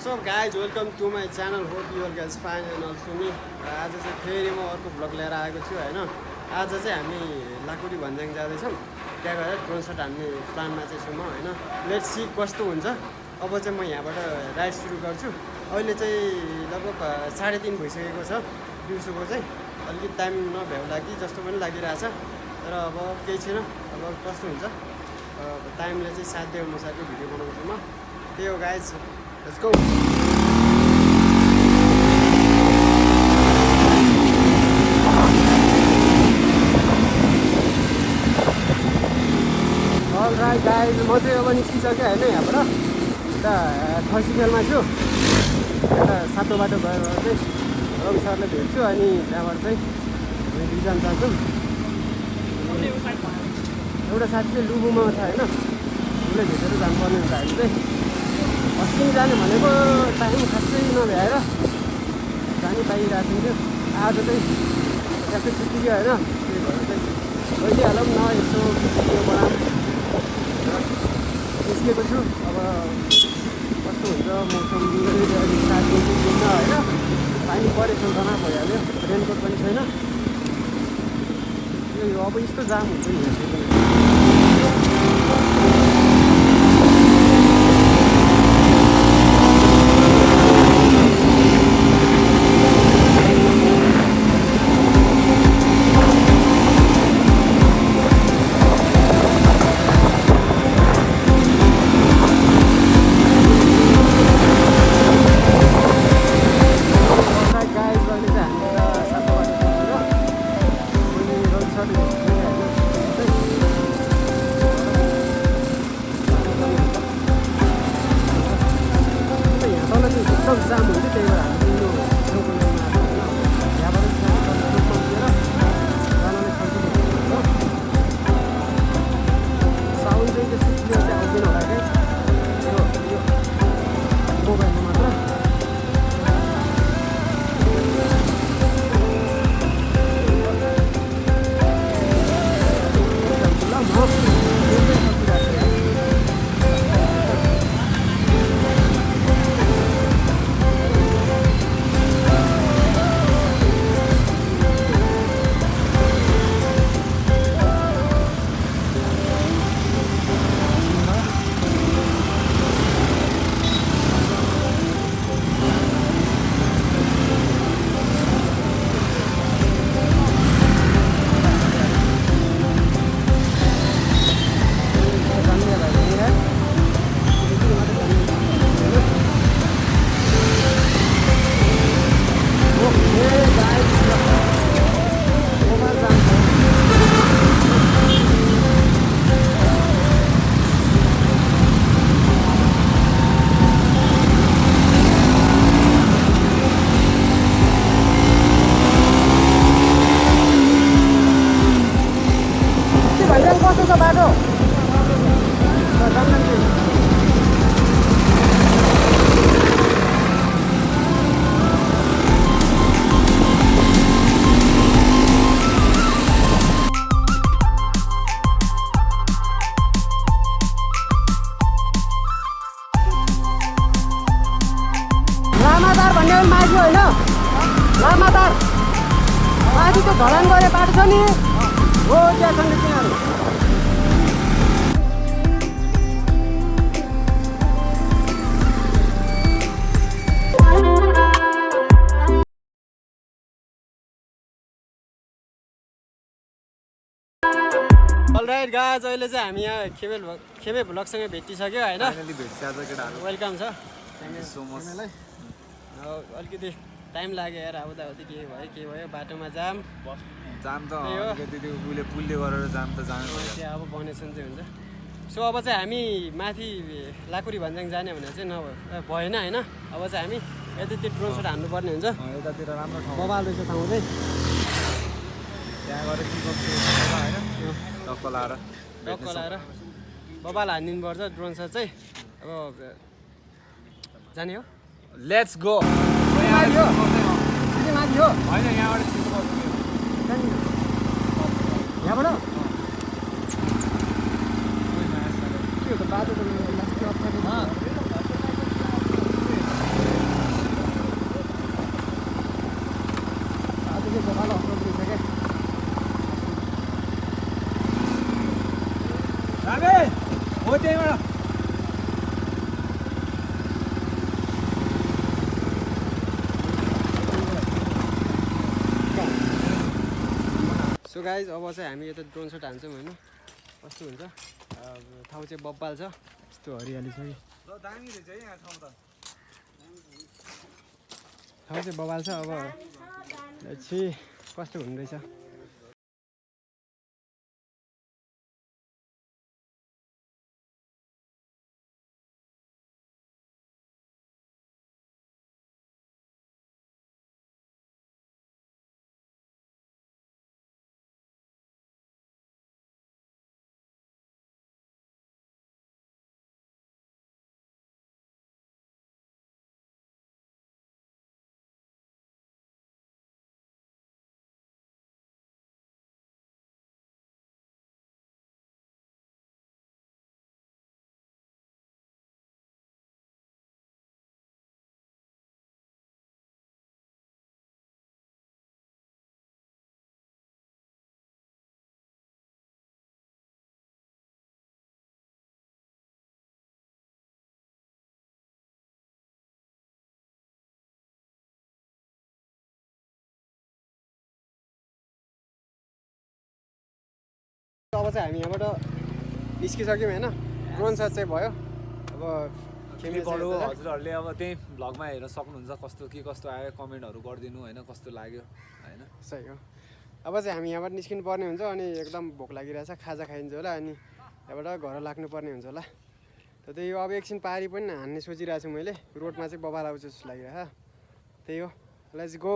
What's up guys, welcome to my channel. Hope you all guys fine and also me. आज चाहिँ फेरि म अर्को भ्लग लिएर आएको छु हैन। आज चाहिँ हामी लाकुडी भन्ज्याङ जाँदै छौं। त्यहाँ गएर ड्रोन शट हान्ने प्लानमा चाहिँ छु म हैन। लेट्स सी कस्तो हुन्छ। अब चाहिँ म यहाँबाट राइड सुरु गर्छु। अहिले चाहिँ लगभग 3:30 भइसकेको छ दिउँसोको चाहिँ। अलिकति टाइम नभ्याउला कि जस्तो पनि लागिरहेछ। तर अब केही छैन। अब कस्तो हुन्छ टाइमले चाहिँ साथ दिए अनुसारको भिडियो बनाउँछु म। त्यही हो guys, let's go. All right guys, म चाहिँ अब निस्किसकेँ होइन यहाँबाट। यता खसीखेलमा छु। यता सातो बाटो गएर चाहिँ रवि सरलाई भेट्छु अनि त्यहाँबाट चाहिँ हामी दुईजना जान्छौँ। एउटा साथी चाहिँ लुबुमा छ होइन, उसलाई भेटेर जानुपर्ने हुन्छ हामी चाहिँ। अस्ति जाने भनेको टाइम खासै नभ्याएर जानै पाइरहेको थियो। आज चाहिँ ट्याक्कै छुट्टी होइन, त्यही भएर चाहिँ गइदिइहालौँ न यसो भिडियो बनाऊँ निस्केको छु। अब कस्तो हुन्छ मौसम अलिक साथ दिन्छ होइन। पानी परेको जमा भइहाल्यो, रेनकोट पनि छैन। यो अब यस्तो जाम हुन्छ नि लामातार माथि त्यो ढलान गरे बाटो छ नि हो, त्यहाँ छन् तिनीहरू। अलराइट गाइज, अहिले चाहिँ हामी यहाँ खेमे भ्लगसँगै भेटिसक्यो होइन। वेलकम छ। अलिकति टाइम लाग्यो यार, आउँदाउँदै के भयो बाटोमा जाम त अलिकति उसले पुलले गरेर जाम त जानु पर्यो। अब बनेसन चाहिँ हुन्छ। सो अब चाहिँ हामी माथि लाकुडी भन्ज्याङ जाने भनेर चाहिँ भएन होइन। अब चाहिँ हामी यतातिर ड्रोन शट हान्नुपर्ने हुन्छ। यतातिर राम्रो ठाउँ बबाल रहेछ ठाउँ चाहिँ, त्यहाँ गएर के गर्छु होइन, टक्क लाएर बबाल हानिदिनुपर्छ ड्रोन शट चाहिँ। अब जाने हो, लेट्स गो। माथि हो होइन, यहाँबाट यहाँबाट के हो त बाटो त रामे हो त्यहीबाट सो गाइज अब चाहिँ हामी यता ड्रोन सट हान्छौँ होइन कस्तो हुन्छ ठाउँ चाहिँ बब्बाल छ यस्तो हरियाली छ कि ल दामी रहेछ है यहाँ ठाउँ त ठाउँ चाहिँ बब्बाल छ अब छि कस्तो हुँदैछ अब चाहिँ हामी यहाँबाट निस्किसक्यौँ होइन ड्रोन सट चाहिँ भयो अब क्लिपहरू हजुरहरूले अब त्यही भ्लगमा हेर्न सक्नुहुन्छ कस्तो के कस्तो आयो कमेन्टहरू गरिदिनु होइन कस्तो लाग्यो होइन सही हो अब चाहिँ हामी यहाँबाट निस्किनु पर्ने हुन्छ अनि एकदम भोक लागिरहेछ खाजा खाइन्छ होला अनि यहाँबाट घर लाग्नुपर्ने हुन्छ होला त्यही हो अब एकछिन पारी पनि हान्ने सोचिरहेको छु मैले रोडमा चाहिँ बबाल आउँछ जस्तो लागिरहेछ त्यही हो लेट्स गो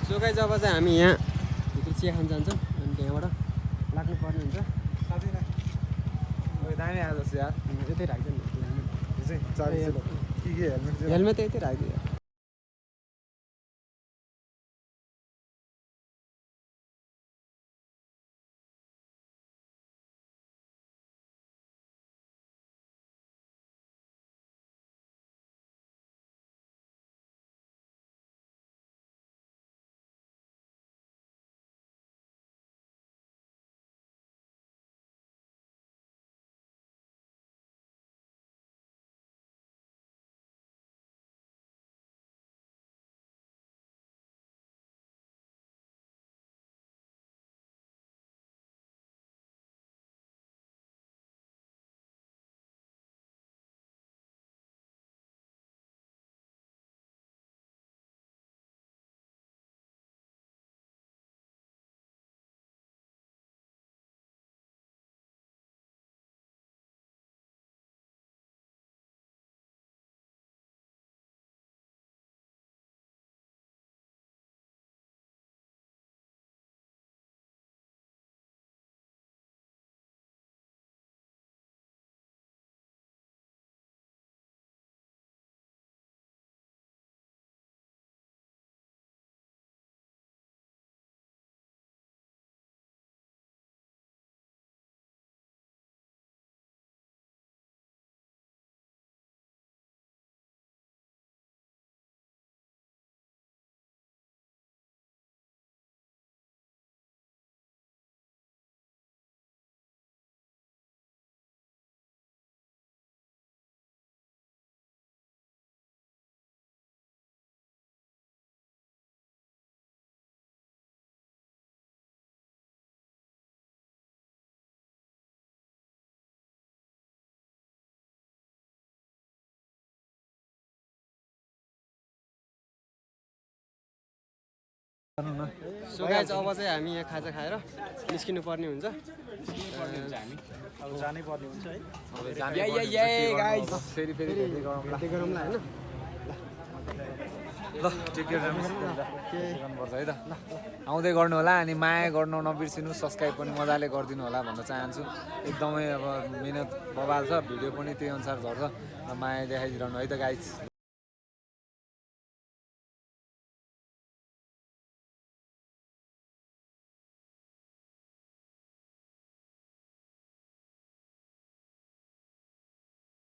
सो गाइस अब चाहिँ हामी यहाँ भित्र चिया खान जान्छौँ अनि त्यहाँबाट लाग्नुपर्ने हुन्छ दामी आएको छ यार यतै राख्दैन हेलमेट त यतै राखिदियो सो गाइज अब चाहिँ हामी यहाँ खाजा खाएर निस्किनु पर्ने हुन्छ अब जानै पर्ने हुन्छ है फेरि फेरि भेट्दै गरौँला त्यो गरौँला होइन ल टेक केयर गर्नुपर्छ है त आउँदै गर्नु होला अनि माया गर्नु नबिर्सिनु सब्सक्राइब पनि मजाले गरिदिनु होला भन्न चाहन्छु एकदमै अब मिहिनेत बवाल छ भिडियो पनि त्यही अनुसार झर्छ र माया देखाइदिइरहनु है त गाइज ल